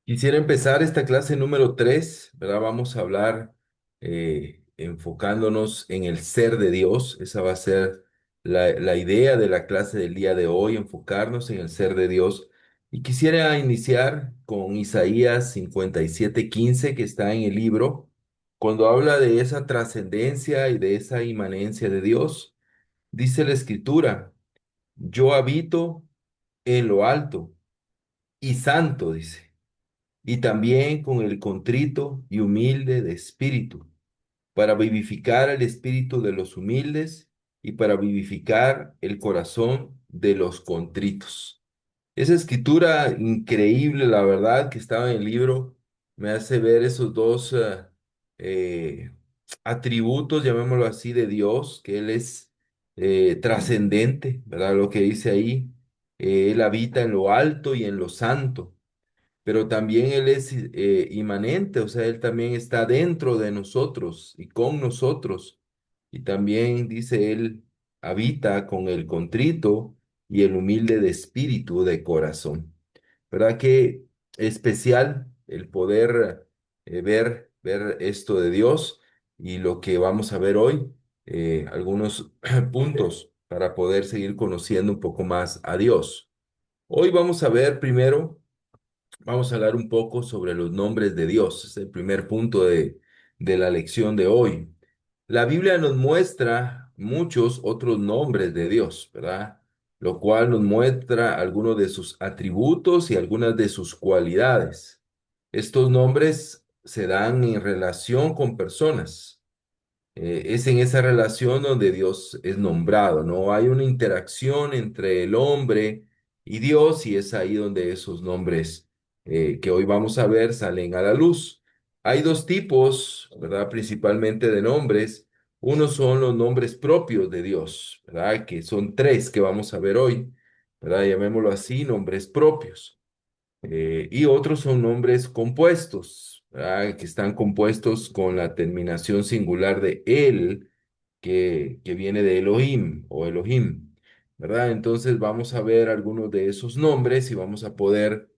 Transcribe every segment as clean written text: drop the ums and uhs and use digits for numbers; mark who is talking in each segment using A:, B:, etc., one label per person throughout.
A: Quisiera empezar esta clase número 3, ¿verdad? Vamos a hablar enfocándonos en el ser de Dios. Esa va a ser la idea de la clase del día de hoy, enfocarnos en el ser de Dios. Y quisiera iniciar con Isaías 57:15, que está en el libro, cuando habla de esa trascendencia y de esa inmanencia de Dios. Dice la Escritura, yo habito en lo alto y santo, dice, y también con el contrito y humilde de espíritu, para vivificar el espíritu de los humildes y para vivificar el corazón de los contritos. Esa escritura increíble, la verdad, que estaba en el libro, me hace ver esos dos eh, atributos, llamémoslo así, de Dios, que Él es trascendente, ¿verdad? Lo que dice ahí, Él habita en lo alto y en lo santo, pero también Él es inmanente, o sea, Él también está dentro de nosotros y con nosotros. Y también dice Él, habita con el contrito y el humilde de espíritu, de corazón. ¿Verdad que especial el poder ver esto de Dios y lo que vamos a ver hoy, algunos puntos para poder seguir conociendo un poco más a Dios? Hoy vamos a ver primero. Vamos a hablar un poco sobre los nombres de Dios. Es el primer punto de la lección de hoy. La Biblia nos muestra muchos otros nombres de Dios, ¿verdad? Lo cual nos muestra algunos de sus atributos y algunas de sus cualidades. Estos nombres se dan en relación con personas. Es en esa relación donde Dios es nombrado, ¿no? Hay una interacción entre el hombre y Dios y es ahí donde esos nombres que hoy vamos a ver salen a la luz. Hay dos tipos, ¿verdad? Principalmente de nombres. Uno son los nombres propios de Dios, ¿verdad? Que son tres que vamos a ver hoy, ¿verdad? Llamémoslo así, nombres propios. Y otros son nombres compuestos, ¿verdad? Que están compuestos con la terminación singular de él, que viene de Elohim o Elohim, ¿verdad? Entonces vamos a ver algunos de esos nombres y vamos a poder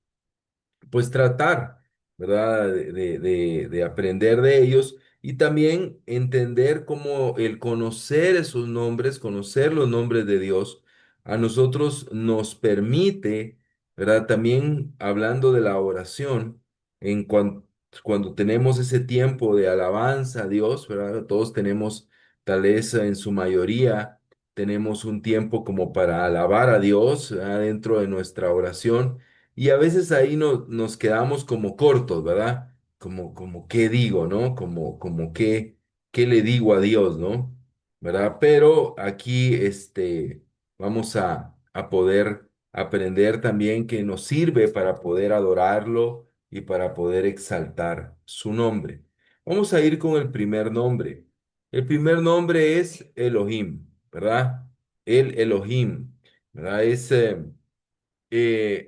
A: pues tratar, ¿verdad? De aprender de ellos y también entender cómo el conocer esos nombres, conocer los nombres de Dios, a nosotros nos permite, ¿verdad? También hablando de la oración, cuando tenemos ese tiempo de alabanza a Dios, ¿verdad? Todos tenemos, tal vez en su mayoría, tenemos un tiempo como para alabar a Dios, ¿verdad? Dentro de nuestra oración. Y a veces ahí nos quedamos como cortos, ¿verdad? Como qué digo, ¿no? Como qué le digo a Dios, ¿no? ¿Verdad? Pero aquí vamos a poder aprender también que nos sirve para poder adorarlo y para poder exaltar su nombre. Vamos a ir con el primer nombre. El primer nombre es Elohim, ¿verdad? El Elohim, ¿verdad?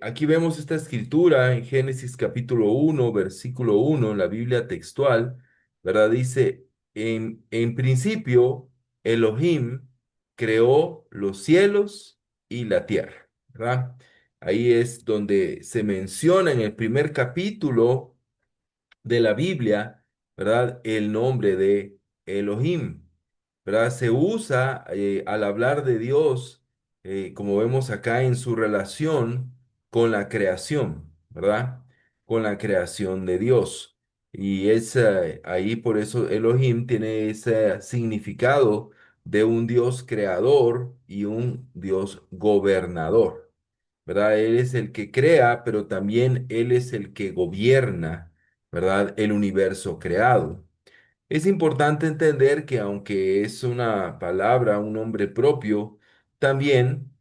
A: Aquí vemos esta escritura en Génesis capítulo 1, versículo 1, en la Biblia textual, ¿verdad? Dice, en principio, Elohim creó los cielos y la tierra, ¿verdad? Ahí es donde se menciona en el primer capítulo de la Biblia, ¿verdad? El nombre de Elohim, ¿verdad? Se usa al hablar de Dios, como vemos acá en su relación con la creación, ¿verdad? Con la creación de Dios. Y es ahí por eso Elohim tiene ese significado de un Dios creador y un Dios gobernador, ¿verdad? Él es el que crea, pero también Él es el que gobierna, ¿verdad? El universo creado. Es importante entender que aunque es una palabra, un nombre propio, también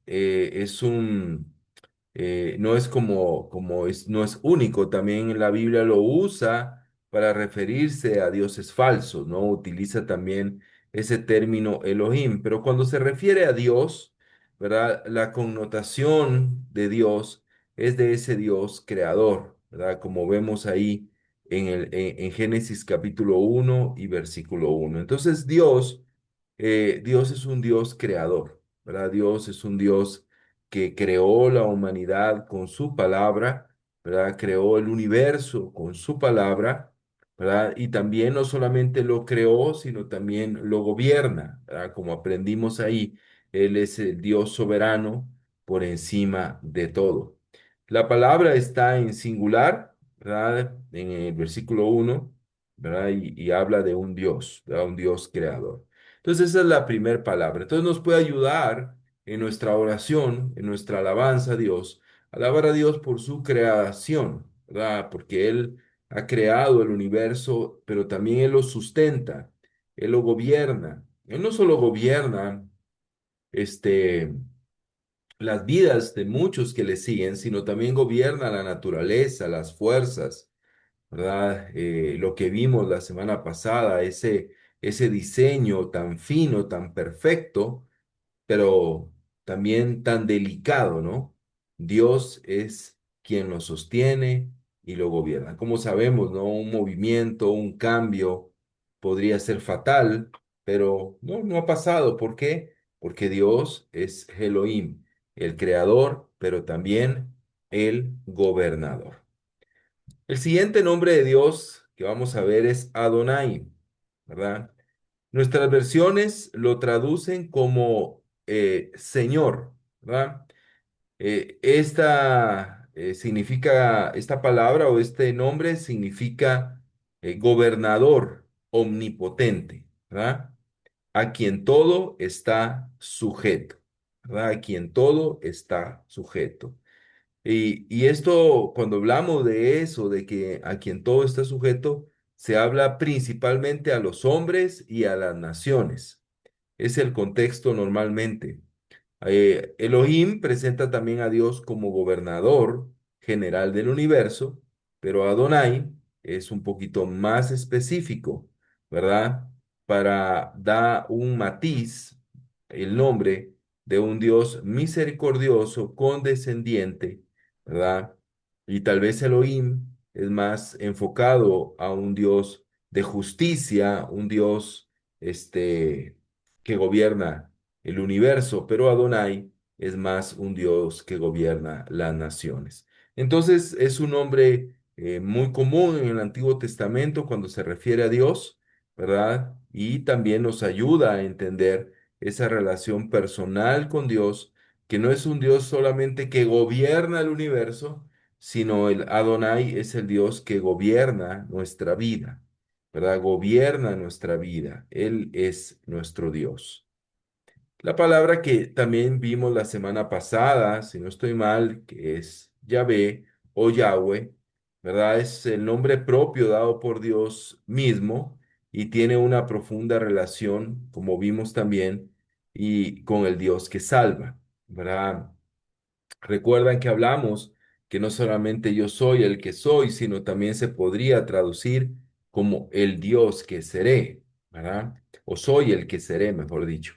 A: no es no es único, también la Biblia lo usa para referirse a dioses falsos, ¿no? Utiliza también ese término Elohim, pero cuando se refiere a Dios, ¿verdad? La connotación de Dios es de ese Dios creador, ¿verdad? Como vemos ahí en Génesis capítulo 1 y versículo 1. Entonces Dios es un Dios creador, ¿verdad? Dios es un Dios que creó la humanidad con su palabra, ¿verdad? Creó el universo con su palabra, ¿verdad? Y también no solamente lo creó, sino también lo gobierna, ¿verdad? Como aprendimos ahí, Él es el Dios soberano por encima de todo. La palabra está en singular, ¿verdad? En el versículo 1, ¿verdad? Y habla de un Dios, ¿verdad? Un Dios creador. Entonces esa es la primera palabra. Entonces nos puede ayudar en nuestra oración, en nuestra alabanza a Dios, alabar a Dios por su creación, ¿verdad? Porque Él ha creado el universo, pero también Él lo sustenta, Él lo gobierna. Él no solo gobierna, este, las vidas de muchos que le siguen, sino también gobierna la naturaleza, las fuerzas, ¿verdad? Lo que vimos la semana pasada, ese diseño tan fino, tan perfecto, pero también tan delicado, ¿no? Dios es quien lo sostiene y lo gobierna. Como sabemos, ¿no? Un movimiento, un cambio podría ser fatal, pero no, no ha pasado. ¿Por qué? Porque Dios es Elohim, el creador, pero también el gobernador. El siguiente nombre de Dios que vamos a ver es Adonai, ¿verdad? Nuestras versiones lo traducen como Señor, ¿verdad? Esta palabra o este nombre significa gobernador omnipotente, ¿verdad? A quien todo está sujeto, ¿verdad? A quien todo está sujeto. Y esto, cuando hablamos de eso, de que a quien todo está sujeto, se habla principalmente a los hombres y a las naciones. Es el contexto normalmente. Elohim presenta también a Dios como gobernador general del universo, pero Adonai es un poquito más específico, ¿verdad? Para dar un matiz, el nombre de un Dios misericordioso, condescendiente, ¿verdad? Y tal vez Elohim es más enfocado a un Dios de justicia, un Dios que gobierna el universo, pero Adonai es más un Dios que gobierna las naciones. Entonces es un nombre muy común en el Antiguo Testamento cuando se refiere a Dios, ¿verdad? Y también nos ayuda a entender esa relación personal con Dios, que no es un Dios solamente que gobierna el universo, sino el Adonai es el Dios que gobierna nuestra vida, ¿verdad? Gobierna nuestra vida. Él es nuestro Dios. La palabra que también vimos la semana pasada, si no estoy mal, que es Yahvé o Yahweh, ¿verdad? Es el nombre propio dado por Dios mismo y tiene una profunda relación, como vimos también, y con el Dios que salva, ¿verdad? Recuerdan que hablamos que no solamente yo soy el que soy, sino también se podría traducir como el Dios que seré, ¿verdad? O soy el que seré, mejor dicho,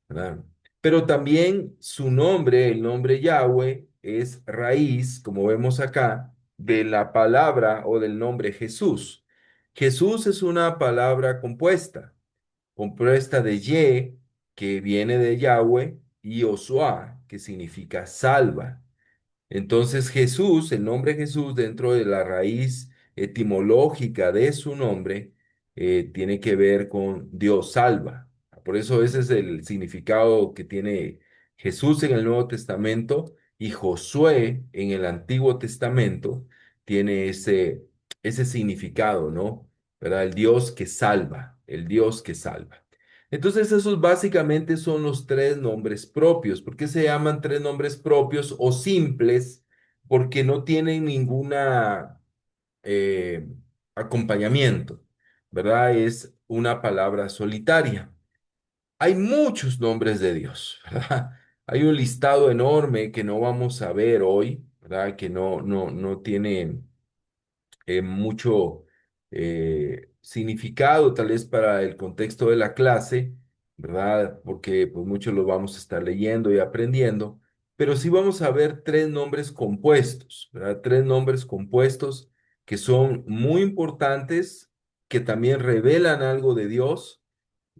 A: ¿verdad? Pero también su nombre, el nombre Yahweh, es raíz, como vemos acá, de la palabra o del nombre Jesús. Jesús es una palabra compuesta de Ye, que viene de Yahweh, y Osua, que significa salva. Entonces Jesús, el nombre Jesús dentro de la raíz etimológica de su nombre, tiene que ver con Dios salva. Por eso ese es el significado que tiene Jesús en el Nuevo Testamento y Josué en el Antiguo Testamento tiene ese significado, ¿no? ¿Verdad? El Dios que salva, el Dios que salva. Entonces, esos básicamente son los tres nombres propios. ¿Por qué se llaman tres nombres propios o simples? Porque no tienen ninguna eh, acompañamiento, ¿verdad? Es una palabra solitaria. Hay muchos nombres de Dios, ¿verdad? Hay un listado enorme que no vamos a ver hoy, ¿verdad? Que no tiene mucho significado, tal vez para el contexto de la clase, ¿verdad? Porque pues muchos lo vamos a estar leyendo y aprendiendo, pero sí vamos a ver tres nombres compuestos, ¿verdad? Tres nombres compuestos que son muy importantes, que también revelan algo de Dios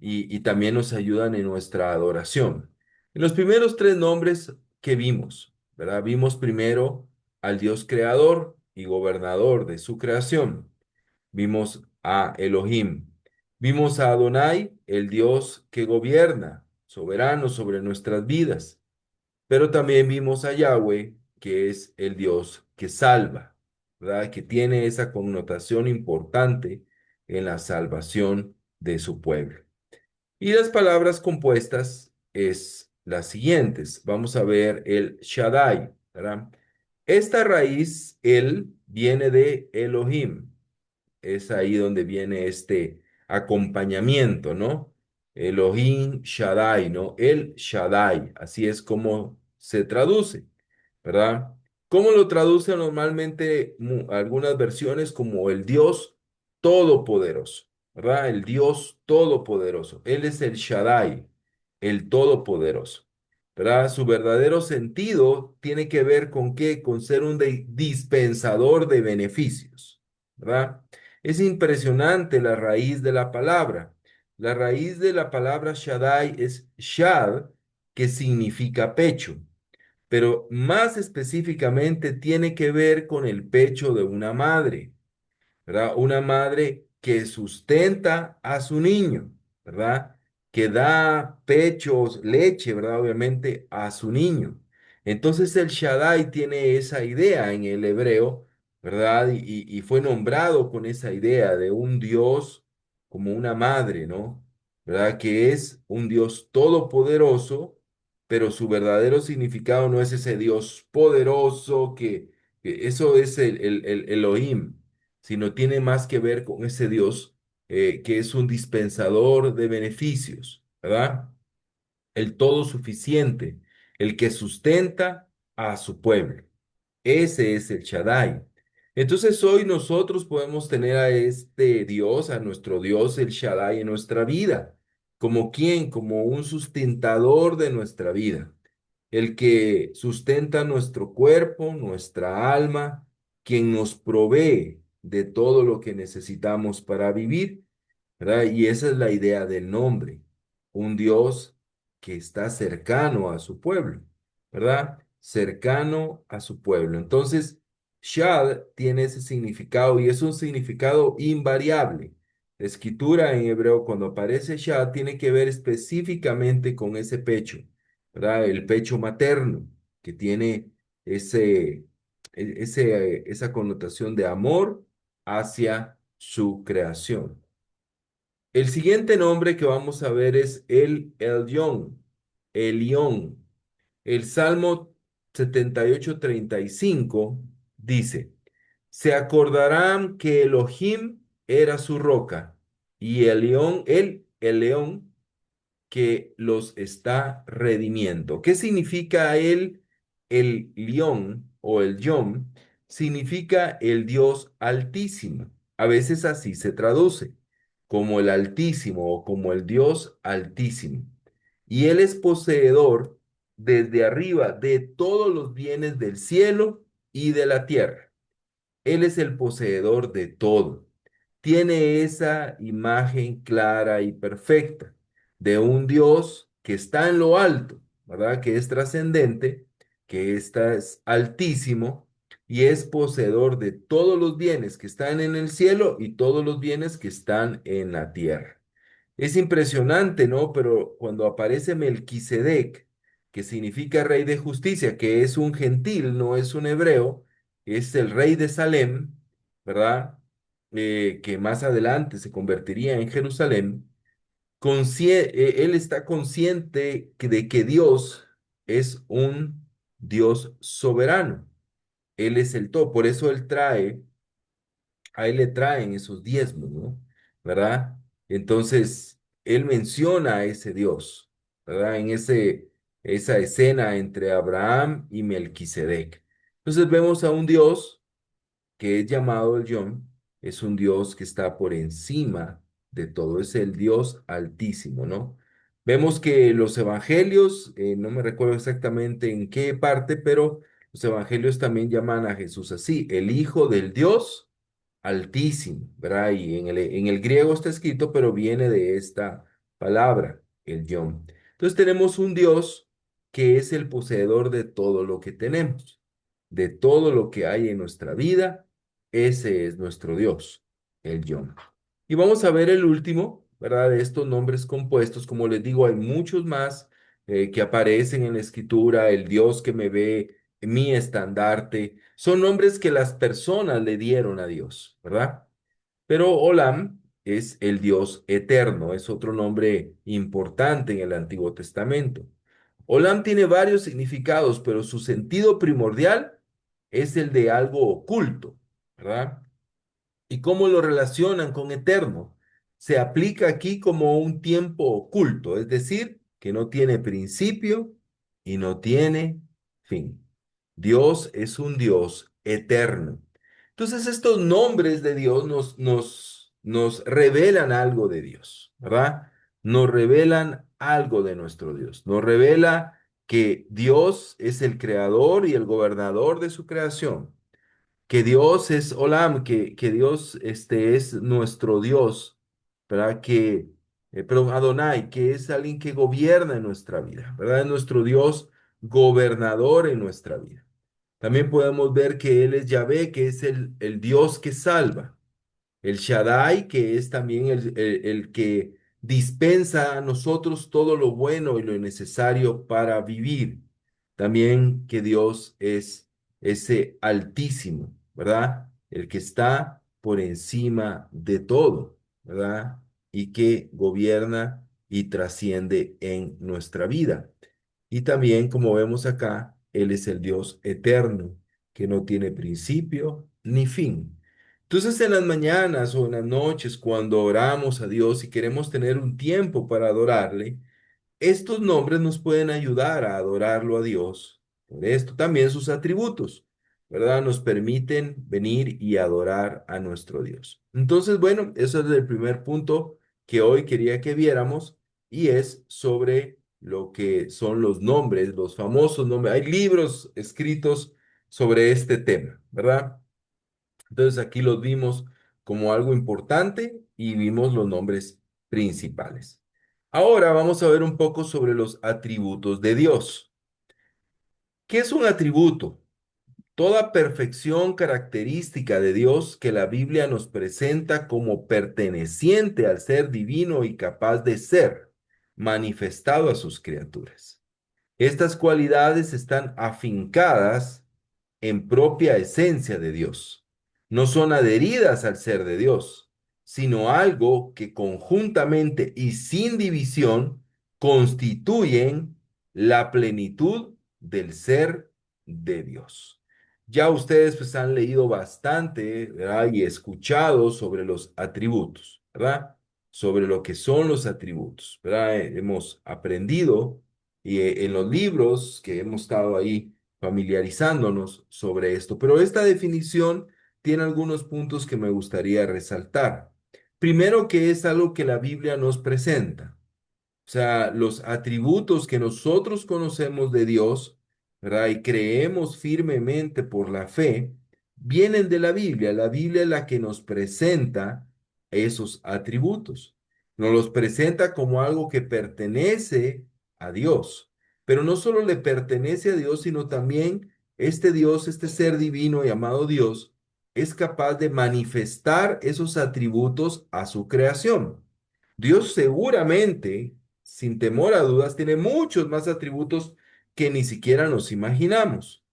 A: y también nos ayudan en nuestra adoración. En los primeros tres nombres que vimos, ¿verdad? Vimos primero al Dios creador y gobernador de su creación. Vimos a Elohim. Vimos a Adonai, el Dios que gobierna, soberano sobre nuestras vidas. Pero también vimos a Yahweh, que es el Dios que salva, ¿verdad? Que tiene esa connotación importante en la salvación de su pueblo. Y las palabras compuestas es las siguientes. Vamos a ver el Shaddai, ¿verdad? Esta raíz, el, viene de Elohim. Es ahí donde viene este acompañamiento, ¿no? Elohim Shaddai, ¿no? El Shaddai, así es como se traduce, ¿verdad? ¿Cómo lo traduce normalmente algunas versiones como el Dios Todopoderoso, ¿verdad? El Dios Todopoderoso. Él es el Shaddai, el Todopoderoso, ¿verdad? Su verdadero sentido tiene que ver con qué, con ser un dispensador de beneficios, ¿verdad? Es impresionante la raíz de la palabra. La raíz de la palabra Shaddai es Shad, que significa pecho, pero más específicamente tiene que ver con el pecho de una madre. ¿Verdad? Una madre que sustenta a su niño, ¿verdad? Que da pechos, leche, ¿verdad? Obviamente a su niño. Entonces el Shaddai tiene esa idea en el hebreo, ¿verdad? Y fue nombrado con esa idea de un Dios como una madre, ¿no? ¿Verdad? Que es un Dios todopoderoso, pero su verdadero significado no es ese Dios poderoso que eso es el Elohim, sino tiene más que ver con ese Dios que es un dispensador de beneficios, ¿verdad? El todo suficiente, el que sustenta a su pueblo. Ese es el Shaddai. Entonces hoy nosotros podemos tener a este Dios, a nuestro Dios, el Shaddai, en nuestra vida. ¿Como quién? Como un sustentador de nuestra vida, el que sustenta nuestro cuerpo, nuestra alma, quien nos provee de todo lo que necesitamos para vivir, ¿verdad? Y esa es la idea del nombre, un Dios que está cercano a su pueblo, ¿verdad? Cercano a su pueblo. Entonces, Shad tiene ese significado y es un significado invariable. La escritura en hebreo, cuando aparece Shad, tiene que ver específicamente con ese pecho, ¿verdad? El pecho materno, que tiene esa connotación de amor hacia su creación. El siguiente nombre que vamos a ver es el Elyon, Elión. El Salmo 78:35 dice, se acordarán que Elohim era su roca y el león que los está redimiendo. ¿Qué significa el león o el yom? Significa el Dios Altísimo. A veces así se traduce, como el Altísimo o como el Dios Altísimo. Y Él es poseedor desde arriba de todos los bienes del cielo y de la tierra. Él es el poseedor de todo. Tiene esa imagen clara y perfecta de un Dios que está en lo alto, ¿verdad? Que es trascendente, que está es altísimo y es poseedor de todos los bienes que están en el cielo y todos los bienes que están en la tierra. Es impresionante, ¿no? Pero cuando aparece Melquisedec, que significa rey de justicia, que es un gentil, no es un hebreo, es el rey de Salem, ¿verdad? Que más adelante se convertiría en Jerusalén. Él está consciente de que Dios es un Dios soberano. Él es el todo. Por eso él trae a él le traen esos diezmos, ¿no? ¿Verdad? Entonces, él menciona a ese Dios, ¿verdad? Esa escena entre Abraham y Melquisedec. Entonces vemos a un Dios que es llamado el Yom, es un Dios que está por encima de todo, es el Dios altísimo, ¿no? Vemos que los evangelios, no me recuerdo exactamente en qué parte, pero los evangelios también llaman a Jesús así, el Hijo del Dios Altísimo, ¿verdad? Y en el griego está escrito, pero viene de esta palabra, el Yom. Entonces tenemos un Dios que es el poseedor de todo lo que tenemos, de todo lo que hay en nuestra vida Ese es nuestro Dios, el Yom. Y vamos a ver el último, ¿verdad? De estos nombres compuestos. Como les digo, hay muchos más que aparecen en la escritura. El Dios que me ve, mi estandarte. Son nombres que las personas le dieron a Dios, ¿verdad? Pero Olam es el Dios eterno, es otro nombre importante en el Antiguo Testamento. Olam tiene varios significados, pero su sentido primordial es el de algo oculto, ¿verdad? ¿Y cómo lo relacionan con eterno? Se aplica aquí como un tiempo oculto, es decir, que no tiene principio y no tiene fin. Dios es un Dios eterno. Entonces, estos nombres de Dios nos revelan algo de Dios, ¿verdad? Nos revelan algo de nuestro Dios. Nos revela que Dios es el creador y el gobernador de su creación, que Dios es Olam, que Dios es nuestro Dios, ¿verdad? Perdón, Adonai, que es alguien que gobierna en nuestra vida, ¿verdad? Es nuestro Dios gobernador en nuestra vida. También podemos ver que Él es Yahvé, que es el Dios que salva. El Shaddai, que es también el que dispensa a nosotros todo lo bueno y lo necesario para vivir. También que Dios es ese altísimo, ¿verdad? El que está por encima de todo, ¿verdad? Y que gobierna y trasciende en nuestra vida. Y también, como vemos acá, Él es el Dios eterno, que no tiene principio ni fin. Entonces, en las mañanas o en las noches, cuando oramos a Dios y queremos tener un tiempo para adorarle, estos nombres nos pueden ayudar a adorarlo a Dios. Por esto también sus atributos, ¿verdad? Nos permiten venir y adorar a nuestro Dios. Entonces, bueno, eso es el primer punto que hoy quería que viéramos y es sobre lo que son los nombres, los famosos nombres. Hay libros escritos sobre este tema, ¿verdad? Entonces aquí los vimos como algo importante y vimos los nombres principales. Ahora vamos a ver un poco sobre los atributos de Dios. ¿Qué es un atributo? Toda perfección característica de Dios que la Biblia nos presenta como perteneciente al ser divino y capaz de ser manifestado a sus criaturas. Estas cualidades están afincadas en propia esencia de Dios. No son adheridas al ser de Dios, sino algo que conjuntamente y sin división constituyen la plenitud del ser de Dios. Ya ustedes pues han leído bastante, ¿verdad? Y escuchado sobre los atributos, ¿verdad? Sobre lo que son los atributos, ¿verdad? Hemos aprendido y en los libros que hemos estado ahí familiarizándonos sobre esto, pero esta definición tiene algunos puntos que me gustaría resaltar. Primero, que es algo que la Biblia nos presenta. O sea, los atributos que nosotros conocemos de Dios, ¿verdad? Y creemos firmemente por la fe, vienen de la Biblia. La Biblia es la que nos presenta esos atributos. Nos los presenta como algo que pertenece a Dios. Pero no solo le pertenece a Dios, sino también este Dios, este ser divino llamado Dios, es capaz de manifestar esos atributos a su creación. Dios seguramente, sin temor a dudas, tiene muchos más atributos que ni siquiera nos imaginamos.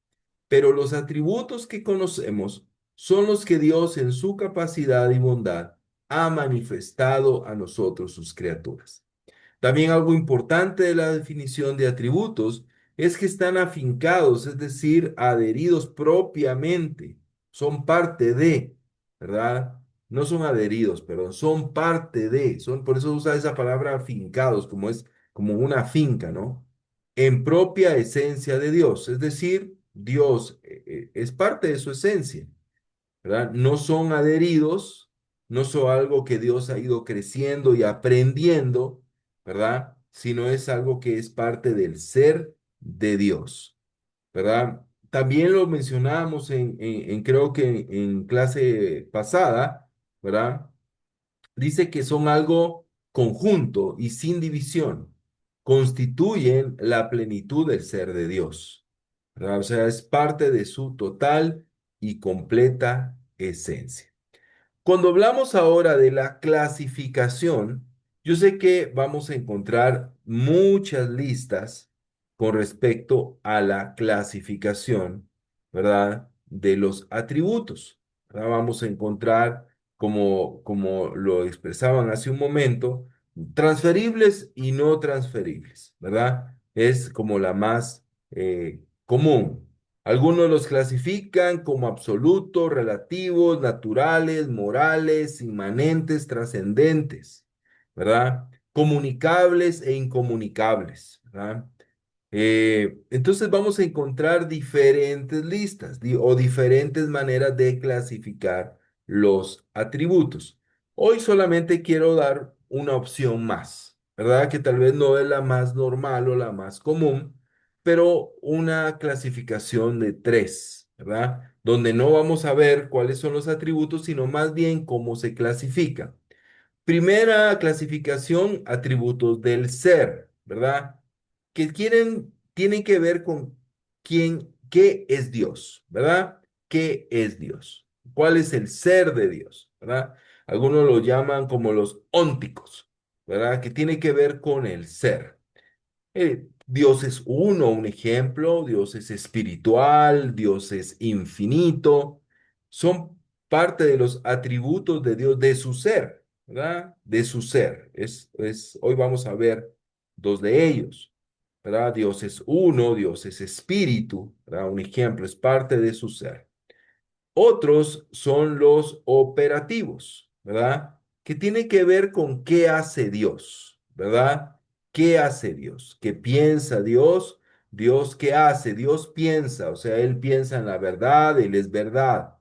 A: Pero los atributos que conocemos son los que Dios en su capacidad y bondad ha manifestado a nosotros, sus criaturas. También algo importante de la definición de atributos es que están afincados, es decir, adheridos propiamente, son parte de, ¿verdad? No son adheridos, perdón, son parte de, son, por eso usa esa palabra afincados, como es como una finca, ¿no? En propia esencia de Dios, es decir, Dios es parte de su esencia, ¿verdad? No son adheridos, no son algo que Dios ha ido creciendo y aprendiendo, ¿verdad? Sino es algo que es parte del ser de Dios, ¿verdad? También lo mencionamos creo que en clase pasada, ¿verdad? Dice que son algo conjunto y sin división. Constituyen la plenitud del ser de Dios, ¿verdad? O sea, es parte de su total y completa esencia. Cuando hablamos ahora de la clasificación, yo sé que vamos a encontrar muchas listas con respecto a la clasificación, ¿verdad? De los atributos. ¿Verdad? Vamos a encontrar, como lo expresaban hace un momento, transferibles y no transferibles, ¿verdad? Es como la más común. Algunos los clasifican como absolutos, relativos, naturales, morales, inmanentes, trascendentes, ¿verdad? Comunicables e incomunicables, ¿verdad? Entonces vamos a encontrar diferentes listas o diferentes maneras de clasificar los atributos. Hoy solamente quiero dar una opción más, ¿verdad? Que tal vez no es la más normal o la más común, pero una clasificación de tres, ¿verdad? Donde no vamos a ver cuáles son los atributos, sino más bien cómo se clasifican. Primera clasificación, atributos del ser, ¿verdad? Tienen que ver con qué es Dios, ¿verdad? ¿Qué es Dios? ¿Cuál es el ser de Dios? ¿Verdad? Algunos lo llaman como los ónticos, ¿verdad? Que tiene que ver con el ser. Dios es uno, un ejemplo, Dios es espiritual, Dios es infinito, son parte de los atributos de Dios, de su ser, ¿verdad? De su ser. Hoy vamos a ver dos de ellos, ¿verdad? Dios es uno, Dios es espíritu, ¿verdad? Un ejemplo, es parte de su ser. Otros son los operativos, ¿verdad? Que tiene que ver con qué hace Dios, ¿verdad? ¿Qué hace Dios? ¿Qué piensa Dios? Dios, ¿qué hace? Dios piensa, o sea, Él piensa en la verdad, Él es verdad.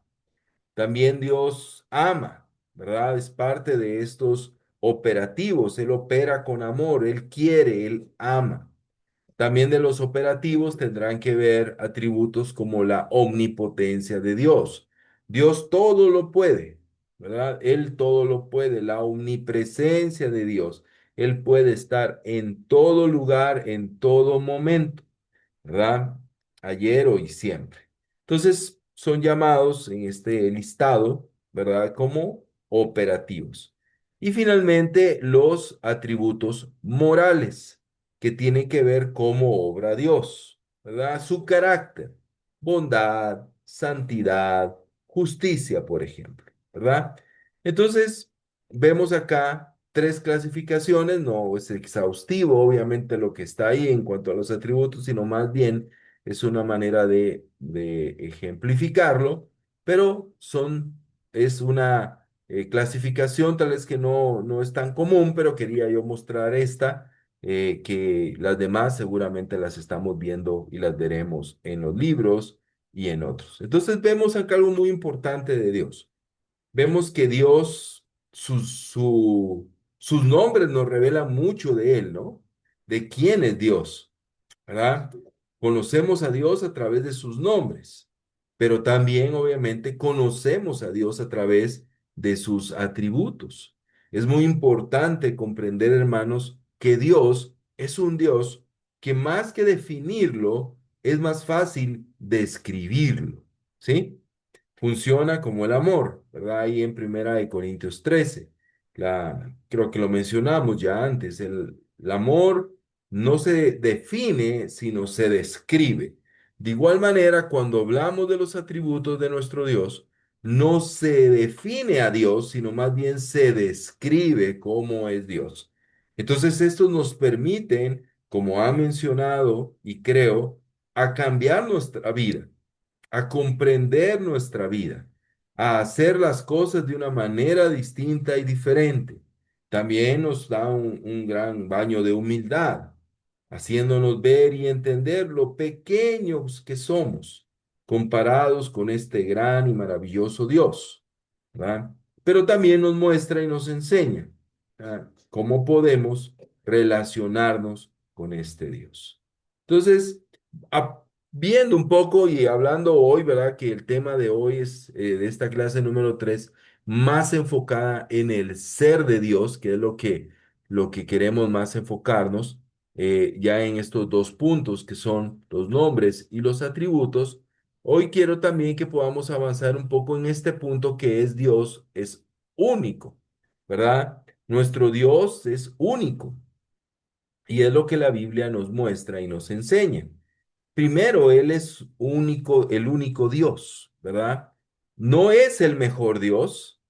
A: También Dios ama, ¿verdad? Es parte de estos operativos. Él opera con amor, Él quiere, Él ama. También de los operativos tendrán que ver atributos como la omnipotencia de Dios. Dios todo lo puede, ¿verdad? Él todo lo puede, la omnipresencia de Dios. Él puede estar en todo lugar, en todo momento. ¿Verdad? Ayer, hoy, siempre. Entonces, son llamados en este listado, ¿verdad? Como operativos. Y finalmente, los atributos morales, que tienen que ver cómo obra Dios, ¿verdad? Su carácter, bondad, santidad, justicia, por ejemplo, ¿verdad? Entonces, vemos acá tres clasificaciones, no es exhaustivo, obviamente, lo que está ahí en cuanto a los atributos, sino más bien es una manera de ejemplificarlo, pero es una clasificación tal vez que no es tan común, pero quería yo mostrar esta, que las demás seguramente las estamos viendo y las veremos en los libros y en otros. Entonces vemos acá algo muy importante de Dios. Vemos que Dios, sus nombres nos revelan mucho de Él, ¿no? De quién es Dios, ¿verdad? Conocemos a Dios a través de sus nombres, pero también obviamente conocemos a Dios a través de sus atributos. Es muy importante comprender, hermanos, que Dios es un Dios que más que definirlo, es más fácil describirlo, ¿sí? Funciona como el amor, ¿verdad? Ahí en Primera de Corintios 13. Creo que lo mencionamos ya antes. El amor no se define, sino se describe. De igual manera, cuando hablamos de los atributos de nuestro Dios, no se define a Dios, sino más bien se describe cómo es Dios. Entonces, estos nos permiten, como ha mencionado y creo, a cambiar nuestra vida, a comprender nuestra vida, a hacer las cosas de una manera distinta y diferente. También nos da un gran baño de humildad, haciéndonos ver y entender lo pequeños que somos comparados con este gran y maravilloso Dios, ¿verdad? Pero también nos muestra y nos enseña, cómo podemos relacionarnos con este Dios. Entonces, a- viendo un poco y hablando hoy, ¿verdad? Que el tema de hoy es, de esta clase número 3 más enfocada en el ser de Dios, que es lo que queremos más enfocarnos, ya en estos dos puntos que son los nombres y los atributos. hoy quiero también que podamos avanzar un poco en este punto que es Dios es único, ¿verdad? Nuestro Dios es único y es lo que la Biblia nos muestra y nos enseña. Primero, Él es único, el único Dios, ¿verdad? No es el mejor Dios,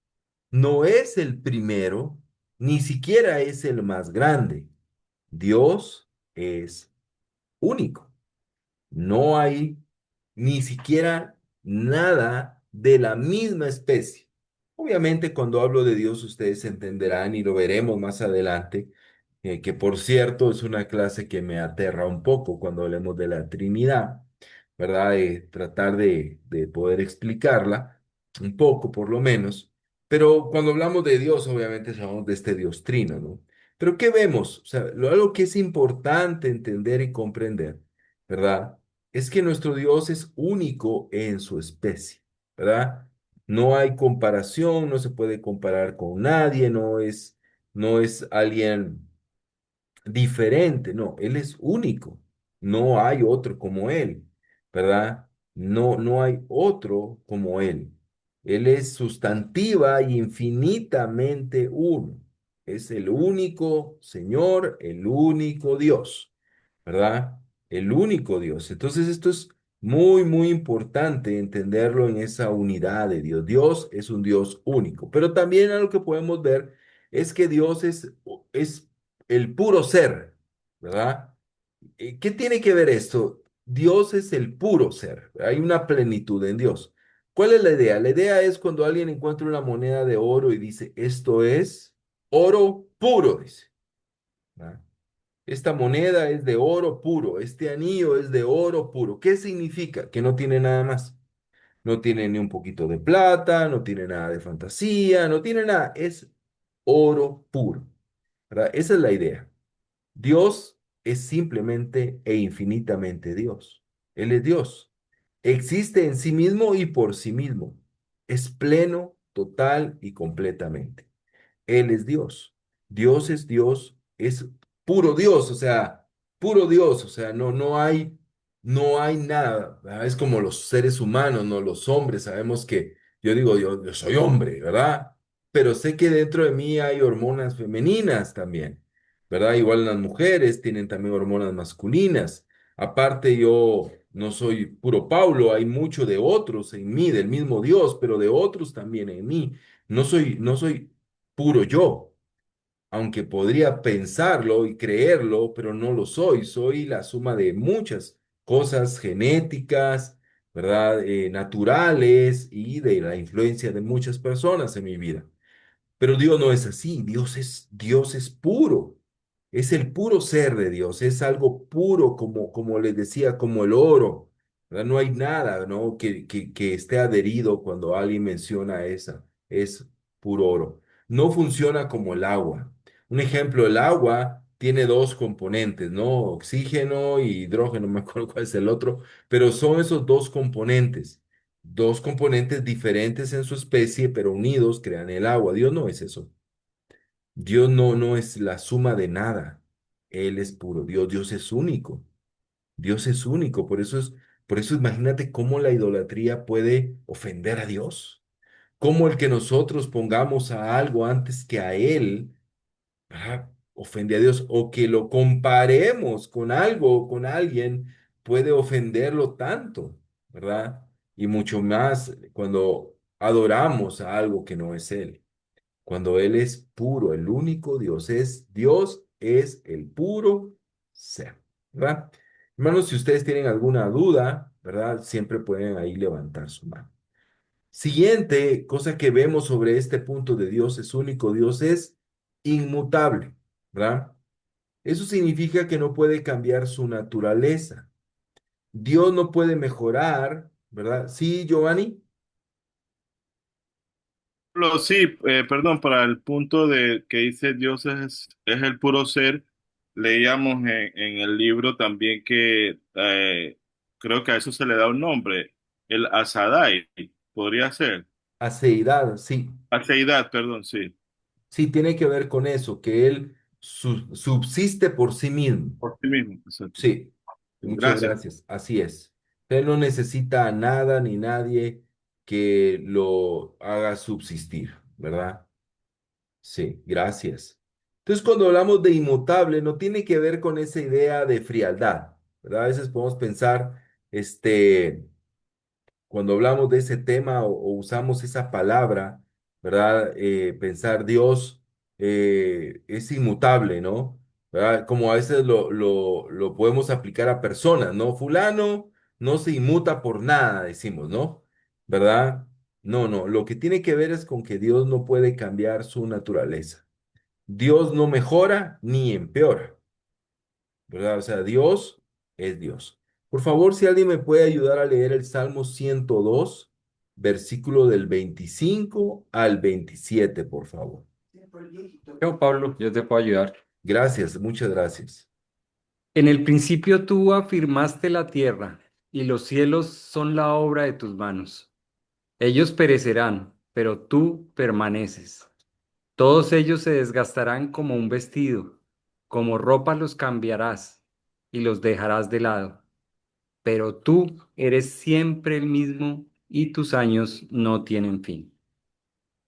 A: no es el primero, ni siquiera es el más grande. Dios es único. No hay ni siquiera nada de la misma especie. Obviamente, cuando hablo de Dios, ustedes entenderán y lo veremos más adelante, que por cierto es una clase que me aterra un poco cuando hablemos de la Trinidad, ¿verdad? Tratar de poder explicarla un poco, por lo menos. Pero cuando hablamos de Dios, obviamente hablamos de este Dios trino, ¿no? Pero ¿qué vemos? O sea, algo que es importante entender y comprender, ¿verdad? Es que nuestro Dios es único en su especie, ¿verdad? No hay comparación, no se puede comparar con nadie, no es alguien diferente, no, Él es único, no hay otro como Él, ¿verdad? No, no hay otro como Él. Él es sustantiva y infinitamente uno. Es el único Señor, el único Dios, ¿verdad? El único Dios. Entonces esto es muy, muy importante entenderlo en esa unidad de Dios. Dios es un Dios único, pero también algo que podemos ver es que Dios es el puro ser, ¿verdad? ¿Qué tiene que ver esto? Dios es el puro ser, hay una plenitud en Dios. ¿Cuál es la idea? La idea es cuando alguien encuentra una moneda de oro y dice, esto es oro puro, dice. ¿Verdad? Esta moneda es de oro puro, este anillo es de oro puro. ¿Qué significa? Que no tiene nada más. No tiene ni un poquito de plata, no tiene nada de fantasía, no tiene nada. Es oro puro, ¿verdad? Esa es la idea. Dios es simplemente e infinitamente Dios. Él es Dios. Existe en sí mismo y por sí mismo. Es pleno, total y completamente. Él es Dios. Dios es Dios, es puro Dios, o sea, puro Dios, o sea, no hay nada, ¿verdad? Es como los seres humanos, no los hombres, sabemos que yo digo, yo soy hombre, ¿verdad? Pero sé que dentro de mí hay hormonas femeninas también, ¿verdad? Igual las mujeres tienen también hormonas masculinas. Aparte, yo no soy puro Paulo, hay mucho de otros en mí, del mismo Dios, pero de otros también en mí. No soy puro yo, aunque podría pensarlo y creerlo, pero no lo soy. Soy la suma de muchas cosas genéticas, ¿verdad? Naturales y de la influencia de muchas personas en mi vida. Pero Dios no es así, Dios es puro, es el puro ser de Dios, es algo puro como, como les decía, como el oro, ¿verdad? No hay nada, ¿no? Que esté adherido cuando alguien menciona esa, es puro oro. No funciona como el agua. Un ejemplo, el agua tiene dos componentes, ¿no? Oxígeno y hidrógeno, no me acuerdo cuál es el otro, pero son esos dos componentes diferentes en su especie, pero unidos crean el agua. Dios no es eso. Dios no es la suma de nada. Él es puro Dios. Dios es único. Dios es único. Por eso imagínate cómo la idolatría puede ofender a Dios. Cómo el que nosotros pongamos a algo antes que a Él, ofende a Dios. O que lo comparemos con algo o con alguien puede ofenderlo tanto, ¿verdad? Y mucho más cuando adoramos a algo que no es Él. Cuando Él es puro, el único Dios es el puro ser, ¿verdad? Hermanos, si ustedes tienen alguna duda, ¿verdad? Siempre pueden ahí levantar su mano. Siguiente cosa que vemos sobre este punto de Dios es único, Dios es inmutable, ¿verdad? Eso significa que no puede cambiar su naturaleza. Dios no puede mejorar, ¿verdad? Sí, Giovanni.
B: Sí, perdón, para el punto de que dice Dios es el puro ser, leíamos en el libro también que creo que a eso se le da un nombre, el Asadai, podría ser.
A: Aceidad, sí.
B: Aseidad, perdón, sí,
A: Sí, tiene que ver con eso, que Él subsiste por sí mismo.
B: por sí mismo, exacto.
A: Sí, muchas
B: Gracias.
A: gracias. Así es. Él no necesita a nada ni nadie que lo haga subsistir, ¿verdad? Sí, gracias. Entonces, cuando hablamos de inmutable, no tiene que ver con esa idea de frialdad, ¿verdad? A veces podemos pensar, cuando hablamos de ese tema o usamos esa palabra, ¿verdad? Pensar Dios es inmutable, ¿no? ¿Verdad? Como a veces lo podemos aplicar a personas, ¿no? Fulano no se inmuta por nada, decimos, ¿no? ¿Verdad? No, no, lo que tiene que ver es con que Dios no puede cambiar su naturaleza. Dios no mejora ni empeora. ¿Verdad? O sea, Dios es Dios. Por favor, si alguien me puede ayudar a leer el Salmo 102, versículo del 25 al 27, por favor.
C: Yo, Pablo, yo te puedo ayudar.
A: Gracias, muchas gracias.
C: En el principio tú afirmaste la tierra, y los cielos son la obra de tus manos. Ellos perecerán, pero tú permaneces. Todos ellos se desgastarán como un vestido, como ropa los cambiarás y los dejarás de lado. Pero tú eres siempre el mismo y tus años no tienen fin.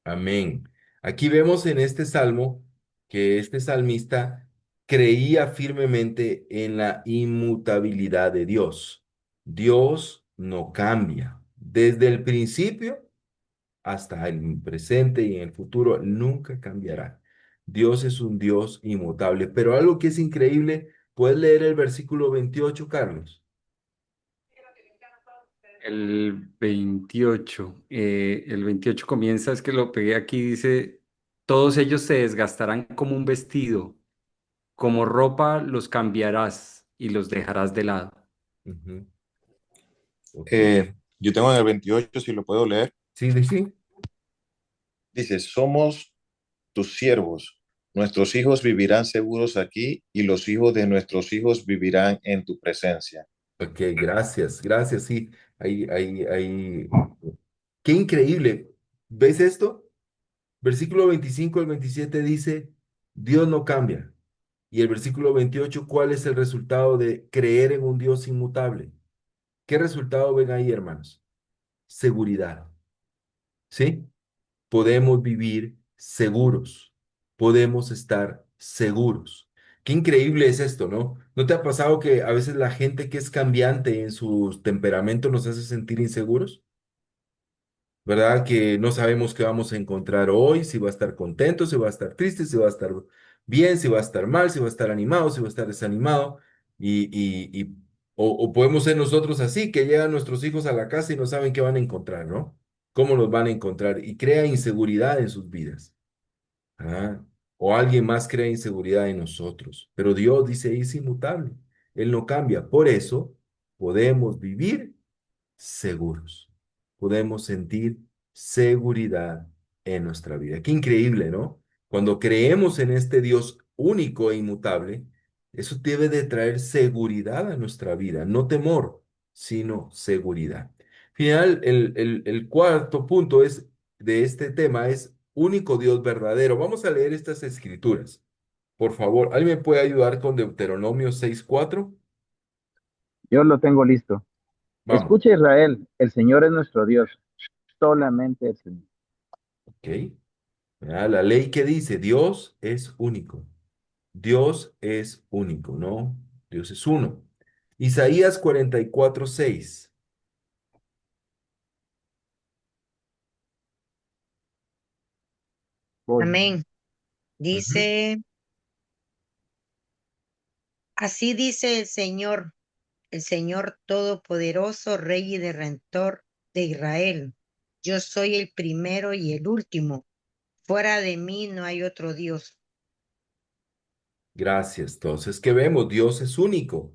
A: Amén. Aquí vemos en este salmo que este salmista creía firmemente en la inmutabilidad de Dios. Dios no cambia. Desde el principio hasta el presente y en el futuro nunca cambiará. Dios es un Dios inmutable. Pero algo que es increíble, ¿puedes leer el versículo 28, Carlos?
C: El 28 comienza, es que lo pegué aquí, dice, todos ellos se desgastarán como un vestido, como ropa los cambiarás y los dejarás de lado.
A: Ujú, ok.
D: Yo tengo en el 28, si lo puedo leer.
A: Sí, sí.
D: Dice, somos tus siervos. Nuestros hijos vivirán seguros aquí y los hijos de nuestros hijos vivirán en tu presencia.
A: Ok, gracias, gracias. Sí, ahí. Qué increíble. ¿Ves esto? Versículo 25 al 27 dice, Dios no cambia. Y el versículo 28, ¿cuál es el resultado de creer en un Dios inmutable? ¿Qué resultado ven ahí, hermanos? Seguridad, ¿sí? Podemos vivir seguros, podemos estar seguros. Qué increíble es esto, ¿no? ¿No te ha pasado que a veces la gente que es cambiante en su temperamento nos hace sentir inseguros? ¿Verdad? Que no sabemos qué vamos a encontrar hoy, si va a estar contento, si va a estar triste, si va a estar bien, si va a estar mal, si va a estar animado, si va a estar desanimado. O podemos ser nosotros así, que llegan nuestros hijos a la casa y no saben qué van a encontrar, ¿no? ¿Cómo los van a encontrar? Y crea inseguridad en sus vidas. ¿Ah? O alguien más crea inseguridad en nosotros. Pero Dios dice, es inmutable. Él no cambia. Por eso podemos vivir seguros. Podemos sentir seguridad en nuestra vida. Qué increíble, ¿no? Cuando creemos en este Dios único e inmutable, eso debe de traer seguridad a nuestra vida, no temor, sino seguridad. Final, el cuarto punto es, de este tema es único Dios verdadero. Vamos a leer estas escrituras. Por favor, ¿alguien me puede ayudar con Deuteronomio 6:4?
E: Yo lo tengo listo.
A: Vamos,
E: Escucha Israel, el Señor es nuestro Dios, solamente el Señor.
A: ¿ok? La ley que dice, Dios es único. Dios es único, ¿no? Dios es uno. Isaías 44:6.
E: Voy.
F: Amén.
A: Ujú.
F: Dice, así dice el Señor Todopoderoso, Rey y Redentor de Israel. Yo soy el primero y el último. Fuera de mí no hay otro Dios.
A: Gracias. Entonces, ¿qué vemos? Dios es único,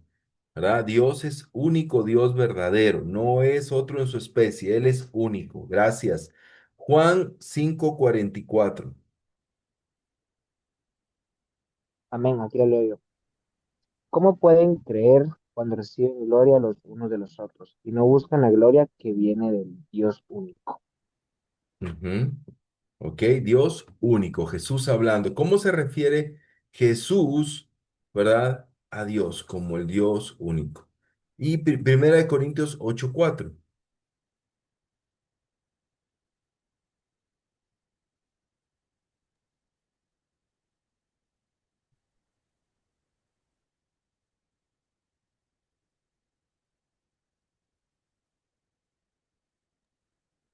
A: ¿verdad? Dios es único, Dios verdadero. No es otro en su especie. Él es único. Gracias. Juan 5:44.
G: Amén, aquí lo leo yo. ¿Cómo pueden creer cuando reciben gloria los unos de los otros y no buscan la gloria que viene del Dios único?
A: Ujú. Ok, Dios único, Jesús hablando. ¿Cómo se refiere Jesús, verdad, a Dios como el Dios único? Y Primera de Corintios 8:4.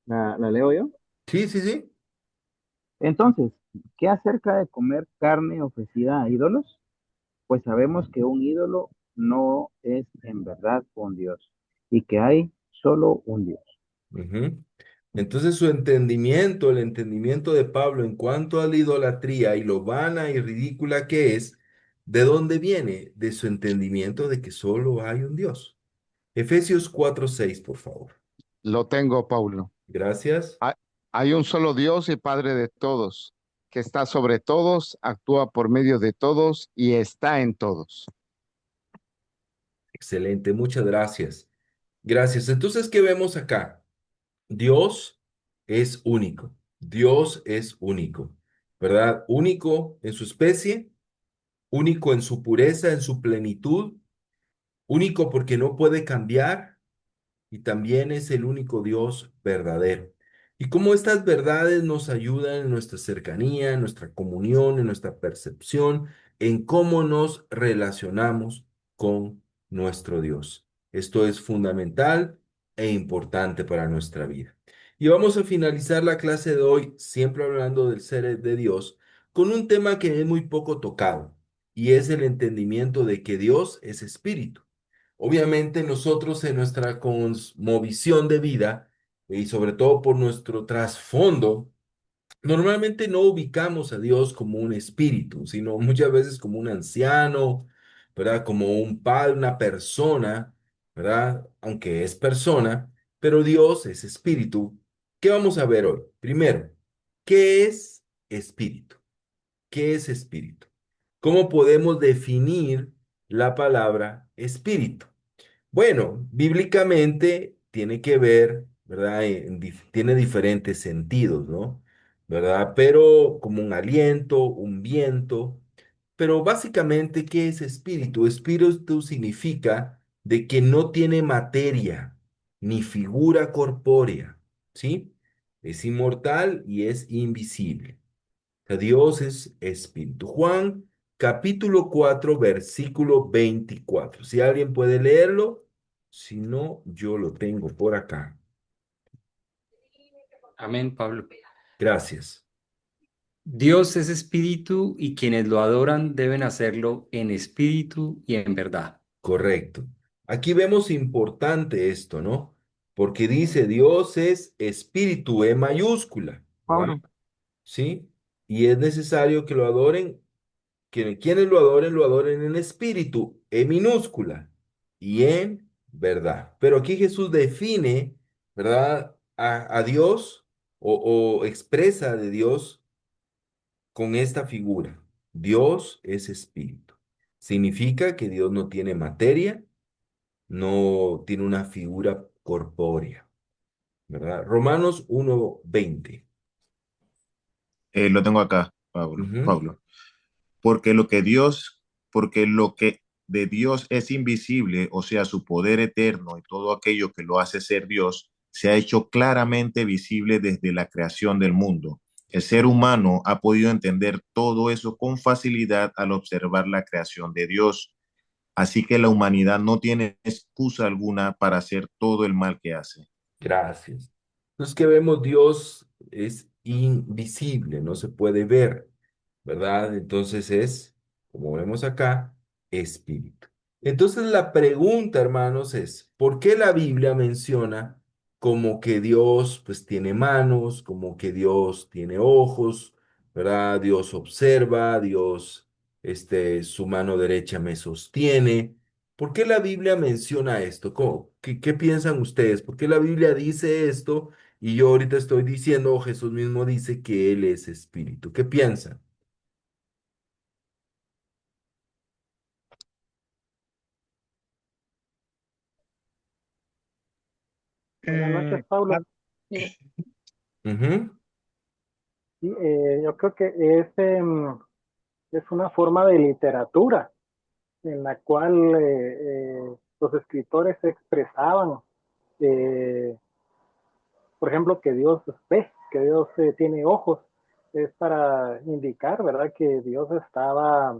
E: ¿La leo yo?
A: Sí, sí, sí.
E: Entonces, ¿qué acerca de comer carne ofrecida a ídolos? Pues sabemos que un ídolo no es en verdad un Dios y que hay solo un Dios.
A: Ujú. Entonces su entendimiento, el entendimiento de Pablo en cuanto a la idolatría y lo vana y ridícula que es, ¿de dónde viene? De su entendimiento de que solo hay un Dios. Efesios 4:6, por favor.
H: Lo tengo, Paulo.
A: Gracias.
H: Hay, hay un solo Dios y Padre de todos, que está sobre todos, actúa por medio de todos y está en todos.
A: Excelente, muchas gracias. Gracias. Entonces, ¿qué vemos acá? Dios es único. Dios es único, ¿verdad? Único en su especie, único en su pureza, en su plenitud, único porque no puede cambiar y también es el único Dios verdadero. Y cómo estas verdades nos ayudan en nuestra cercanía, en nuestra comunión, en nuestra percepción, en cómo nos relacionamos con nuestro Dios. Esto es fundamental e importante para nuestra vida. Y vamos a finalizar la clase de hoy, siempre hablando del ser de Dios, con un tema que es muy poco tocado, y es el entendimiento de que Dios es espíritu. Obviamente nosotros en nuestra cosmovisión de vida y sobre todo por nuestro trasfondo, normalmente no ubicamos a Dios como un espíritu, sino muchas veces como un anciano, ¿verdad? Como un padre, una persona, ¿verdad? Aunque es persona, pero Dios es espíritu. ¿Qué vamos a ver hoy? Primero, ¿qué es espíritu? ¿Qué es espíritu? ¿Cómo podemos definir la palabra espíritu? Bueno, bíblicamente tiene que ver, ¿verdad? Tiene diferentes sentidos, ¿no? ¿Verdad? Pero como un aliento, un viento. Pero básicamente, ¿qué es espíritu? Espíritu significa de que no tiene materia ni figura corpórea, ¿sí? Es inmortal y es invisible. Sea, Dios es espíritu. Juan capítulo 4 versículo 24. Si alguien puede leerlo, si no, yo lo tengo por acá.
C: Amén, Pablo.
A: Gracias.
C: Dios es espíritu y quienes lo adoran deben hacerlo en espíritu y en verdad.
A: Correcto. Aquí vemos importante esto, ¿no? Porque dice Dios es espíritu, E mayúscula, ¿verdad?
E: Pablo,
A: ¿Sí? Y es necesario que lo adoren quienes lo adoren en espíritu, en minúscula y en verdad. Pero aquí Jesús define, ¿verdad? A Dios o expresa de Dios con esta figura. Dios es espíritu. Significa que Dios no tiene materia, no tiene una figura corpórea, ¿verdad? Romanos 1:20.
D: Lo tengo acá, Pablo.
A: Ujú.
D: Pablo. Porque lo que Dios, porque lo que de Dios es invisible, o sea, su poder eterno y todo aquello que lo hace ser Dios, se ha hecho claramente visible desde la creación del mundo. El ser humano ha podido entender todo eso con facilidad al observar la creación de Dios. Así que la humanidad no tiene excusa alguna para hacer todo el mal que hace.
A: Gracias. Entonces, que vemos, Dios es invisible, no se puede ver, ¿verdad? Entonces es, como vemos acá, espíritu. Entonces la pregunta, hermanos, es, ¿por qué la Biblia menciona como que Dios pues tiene manos, como que Dios tiene ojos, ¿verdad? Dios observa, Dios, su mano derecha me sostiene. ¿Por qué la Biblia menciona esto? ¿Qué piensan ustedes? ¿Por qué la Biblia dice esto y yo ahorita estoy diciendo, o Jesús mismo dice que Él es espíritu? ¿Qué piensan?
I: Buenas noches,
F: Mm,
I: Pablo. Eh,
A: Ujú.
I: sí, yo creo que es una forma de literatura en la cual los escritores expresaban, eh, por ejemplo, que Dios ve, que Dios tiene ojos, es para indicar, ¿verdad?, que Dios estaba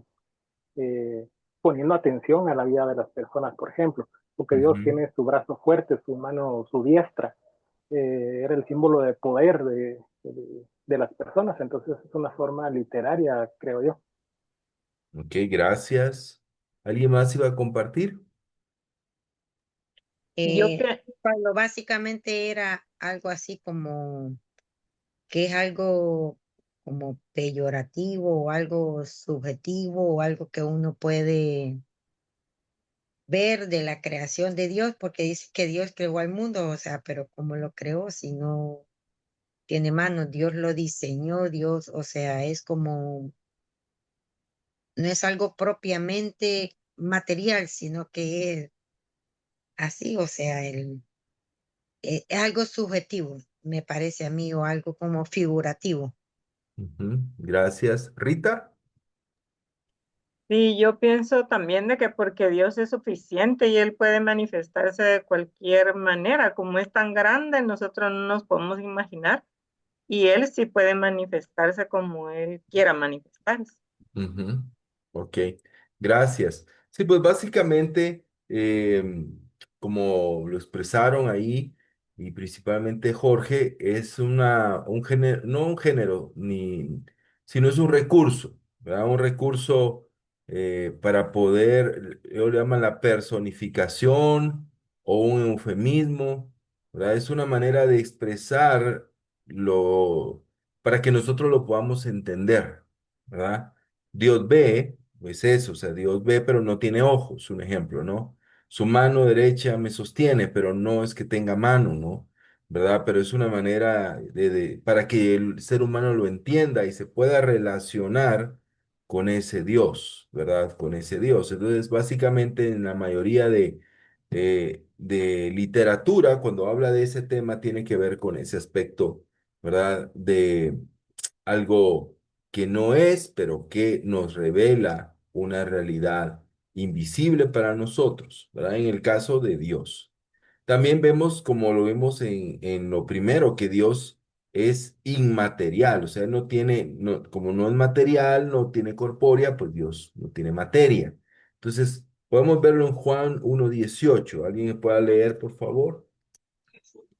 I: eh, poniendo atención a la vida de las personas, por ejemplo, porque Dios
A: Ujú,
I: tiene su brazo fuerte, su mano, su diestra, era el símbolo de poder de las personas, entonces es una forma literaria, creo yo.
A: ok, gracias. ¿Alguien más iba a compartir?
J: Yo,
F: Pablo, básicamente era algo así como que es algo como peyorativo o algo subjetivo o algo que uno puede ver de la creación de Dios, porque dice que Dios creó al mundo, o sea, pero ¿cómo lo creó si no tiene manos? Dios lo diseñó, Dios, o sea, es como, no es algo propiamente material, sino que es así, o sea, es algo subjetivo, me parece a mí, o algo como figurativo.
A: Ujú, gracias. Rita,
J: sí, yo pienso también de que porque Dios es suficiente y Él puede manifestarse de cualquier manera, como es tan grande, nosotros no nos podemos imaginar, y Él sí puede manifestarse como Él quiera manifestarse.
A: ujú, ok, gracias. Sí, pues básicamente, como lo expresaron ahí, y principalmente Jorge, es un género, no un género, sino es un recurso, ¿verdad? Un recurso para poder, ellos le llaman la personificación o un eufemismo, ¿verdad? Es una manera de expresar lo, para que nosotros lo podamos entender, ¿verdad? Dios ve, pues eso, o sea, Dios ve, pero no tiene ojos, un ejemplo, ¿no? Su mano derecha me sostiene, pero no es que tenga mano, ¿no? ¿Verdad? Pero es una manera para que el ser humano lo entienda y se pueda relacionar con ese Dios, ¿verdad? Con ese Dios. Entonces, básicamente, en la mayoría de literatura, cuando habla de ese tema, tiene que ver con ese aspecto, ¿verdad? De algo que no es, pero que nos revela una realidad invisible para nosotros, ¿verdad? En el caso de Dios. También vemos, como lo vemos en lo primero, que Dios es inmaterial, o sea, no tiene, como no es material, no tiene corpórea, pues Dios no tiene materia. Entonces, podemos verlo en Juan 1:18. ¿Alguien me pueda leer, por favor?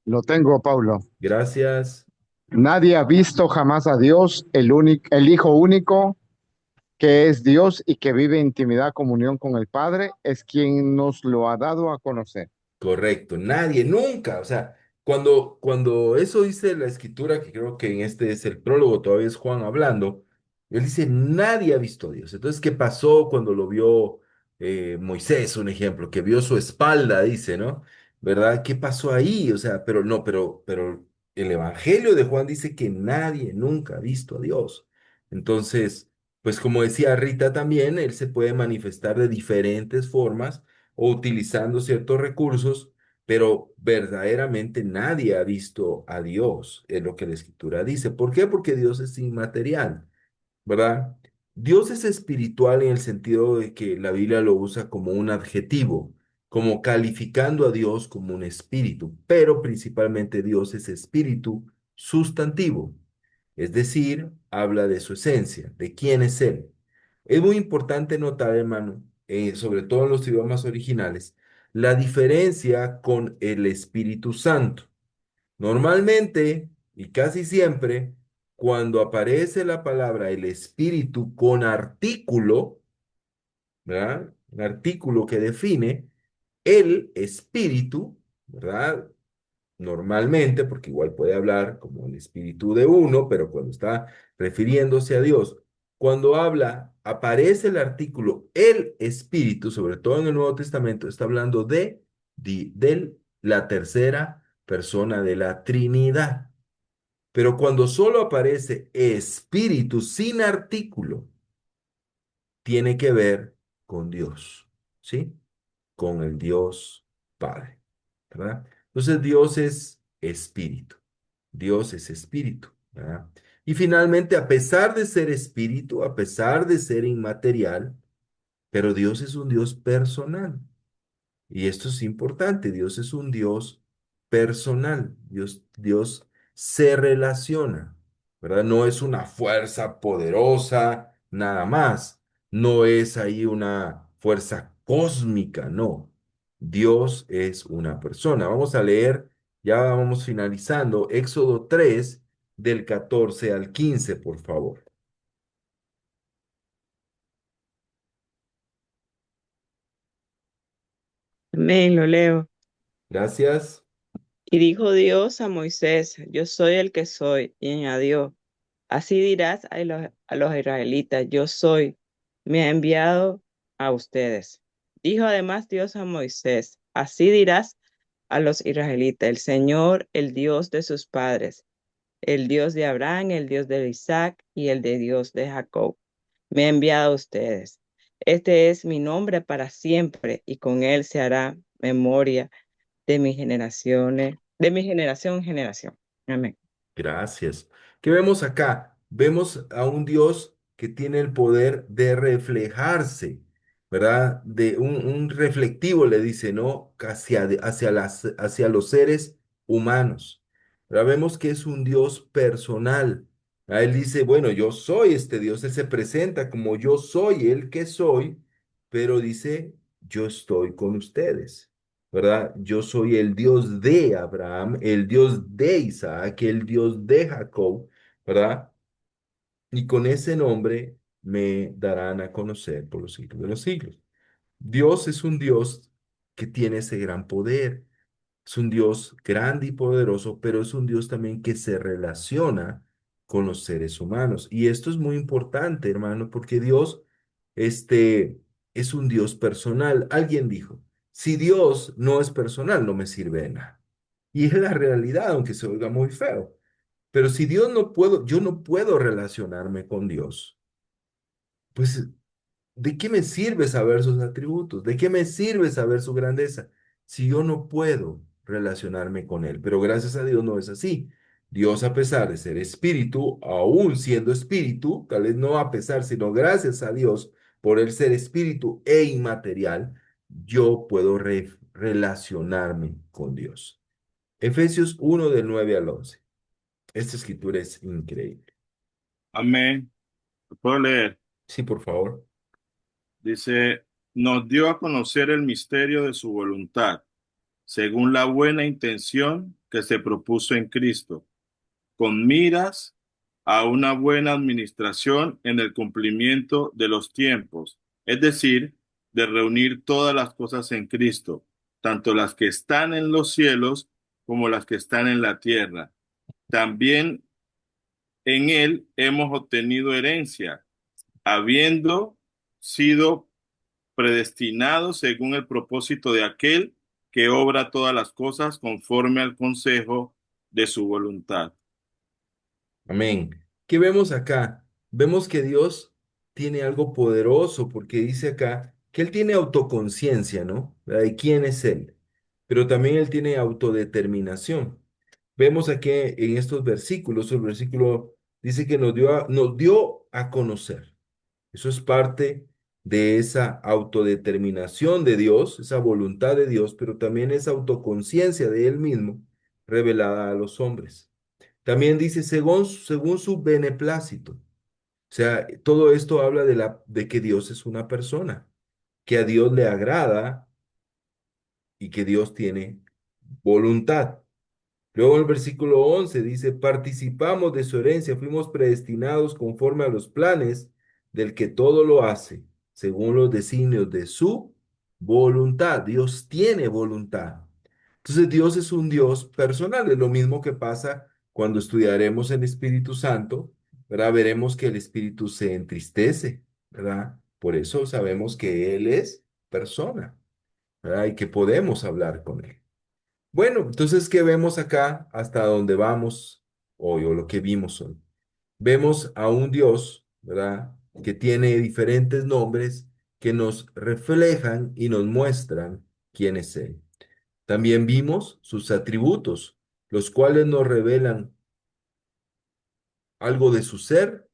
H: Lo tengo, Pablo.
A: Gracias.
H: Nadie ha visto jamás a Dios, el Hijo único, que es Dios y que vive en intimidad, comunión con el Padre, es quien nos lo ha dado a conocer.
A: Correcto, nadie, nunca. O sea, cuando eso dice la escritura, que creo que en este es el prólogo, todavía es Juan hablando, él dice, nadie ha visto a Dios. Entonces, ¿qué pasó cuando lo vio Moisés, un ejemplo, que vio su espalda, dice, ¿no? ¿Verdad? ¿Qué pasó ahí? O sea, pero no, pero el Evangelio de Juan dice que nadie nunca ha visto a Dios. Entonces, pues como decía Rita también, él se puede manifestar de diferentes formas o utilizando ciertos recursos, pero verdaderamente nadie ha visto a Dios, es lo que la Escritura dice. ¿Por qué? Porque Dios es inmaterial, ¿verdad? Dios es espiritual en el sentido de que la Biblia lo usa como un adjetivo, como calificando a Dios como un espíritu, pero principalmente Dios es espíritu sustantivo, es decir, habla de su esencia, de quién es Él. Es muy importante notar, hermano, sobre todo en los idiomas originales, la diferencia con el Espíritu Santo. Normalmente y casi siempre, cuando aparece la palabra el Espíritu con artículo, ¿verdad? Un artículo que define el Espíritu, ¿verdad? Normalmente, porque igual puede hablar como el espíritu de uno, pero cuando está refiriéndose a Dios, cuando habla, aparece el artículo el espíritu, sobre todo en el Nuevo Testamento, está hablando de la tercera persona de la Trinidad. Pero cuando solo aparece espíritu sin artículo, tiene que ver con Dios, ¿sí? Con el Dios Padre, ¿verdad? Entonces Dios es espíritu. Dios es espíritu, ¿verdad? Y finalmente, a pesar de ser espíritu, a pesar de ser inmaterial, pero Dios es un Dios personal. Y esto es importante, Dios es un Dios personal, Dios se relaciona, ¿verdad? No es una fuerza poderosa, nada más, no es ahí una fuerza cósmica, no. Dios es una persona. Vamos a leer, ya vamos finalizando, Éxodo 3 del 14 al 15, por favor.
K: Amén, lo leo.
A: Gracias.
K: Y dijo Dios a Moisés, yo soy el que soy, y añadió, así dirás a los israelitas, yo soy, me ha enviado a ustedes. Dijo además Dios a Moisés, así dirás a los israelitas, el Señor, el Dios de sus padres, el Dios de Abraham, el Dios de Isaac y el de Dios de Jacob, me ha enviado a ustedes. Este es mi nombre para siempre, y con él se hará memoria de mis generaciones, de mi generación en generación. Amén.
A: Gracias. ¿Qué vemos acá? Vemos a un Dios que tiene el poder de reflejarse, ¿verdad? De un reflectivo, le dice, ¿no? Hacia los seres humanos. ¿Verdad? Vemos que es un Dios personal. Él dice, bueno, yo soy este Dios. Él se presenta como yo soy el que soy, pero dice, yo estoy con ustedes. ¿Verdad? Yo soy el Dios de Abraham, el Dios de Isaac, el Dios de Jacob, ¿verdad? Y con ese nombre me darán a conocer por los siglos de los siglos. Dios es un Dios que tiene ese gran poder. Es un Dios grande y poderoso, pero es un Dios también que se relaciona con los seres humanos. Y esto es muy importante, hermano, porque Dios, es un Dios personal. Alguien dijo, si Dios no es personal, no me sirve de nada. Y es la realidad, aunque se oiga muy feo. Pero si Dios no puedo, yo no puedo relacionarme con Dios, pues ¿de qué me sirve saber sus atributos? ¿De qué me sirve saber su grandeza si yo no puedo relacionarme con Él? Pero gracias a Dios no es así. Dios, a pesar de ser espíritu, aún siendo espíritu, tal vez no a pesar, sino gracias a Dios por el ser espíritu e inmaterial, yo puedo relacionarme con Dios. Efesios 1 del 9 al 11. Esta escritura es increíble.
B: Amén. ¿Lo puedo leer?
A: Sí, por favor.
B: Dice, nos dio a conocer el misterio de su voluntad, según la buena intención que se propuso en Cristo, con miras a una buena administración en el cumplimiento de los tiempos, es decir, de reunir todas las cosas en Cristo, tanto las que están en los cielos como las que están en la tierra. También en Él hemos obtenido herencia, habiendo sido predestinados según el propósito de aquel que obra todas las cosas conforme al consejo de su voluntad.
A: Amén. ¿Qué vemos acá? Vemos que Dios tiene algo poderoso porque dice acá que Él tiene autoconciencia, ¿no? ¿De quién es Él? Pero también Él tiene autodeterminación. Vemos aquí en estos versículos, el versículo dice que nos dio a conocer. Eso es parte de esa autodeterminación de Dios, esa voluntad de Dios, pero también esa autoconciencia de Él mismo revelada a los hombres. También dice, según su beneplácito. O sea, todo esto habla de que Dios es una persona, que a Dios le agrada y que Dios tiene voluntad. Luego el versículo 11 dice, participamos de su herencia, fuimos predestinados conforme a los planes del que todo lo hace, según los designios de su voluntad. Dios tiene voluntad. Entonces Dios es un Dios personal, es lo mismo que pasa cuando estudiaremos el Espíritu Santo, ¿verdad? Veremos que el Espíritu se entristece, ¿verdad? Por eso sabemos que Él es persona, ¿verdad? Y que podemos hablar con Él. Bueno, entonces, ¿qué vemos acá hasta donde vamos hoy o lo que vimos hoy? Vemos a un Dios, ¿verdad? Que tiene diferentes nombres que nos reflejan y nos muestran quién es Él. También vimos sus atributos, los cuales nos revelan algo de su ser,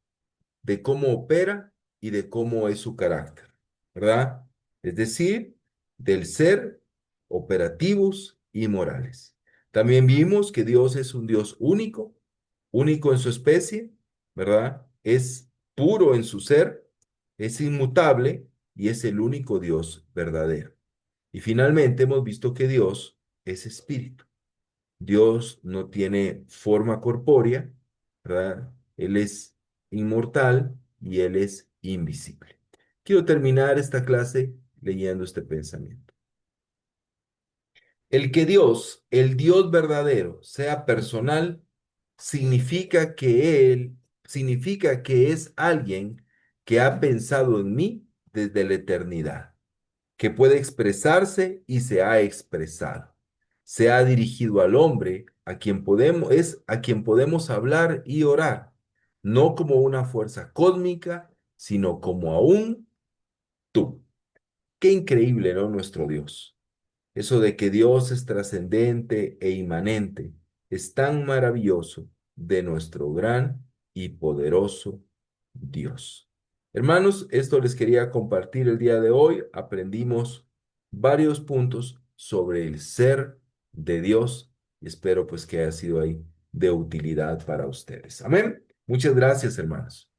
A: de cómo opera y de cómo es su carácter, ¿verdad? Es decir, del ser operativos y morales. También vimos que Dios es un Dios único, único en su especie, ¿verdad? Es puro en su ser, es inmutable y es el único Dios verdadero. Y finalmente hemos visto que Dios es espíritu. Dios no tiene forma corpórea, ¿verdad? Él es inmortal y Él es invisible. Quiero terminar esta clase leyendo este pensamiento. El que Dios, el Dios verdadero, sea personal, significa que es alguien que ha pensado en mí desde la eternidad, que puede expresarse y se ha expresado. Se ha dirigido al hombre a quien podemos hablar y orar, no como una fuerza cósmica, sino como a un tú. Qué increíble, ¿no? Nuestro Dios. Eso de que Dios es trascendente e inmanente es tan maravilloso de nuestro gran y poderoso Dios. Hermanos, esto les quería compartir el día de hoy. Aprendimos varios puntos sobre el ser de Dios y espero pues que haya sido ahí de utilidad para ustedes. Amén. Muchas gracias, hermanos.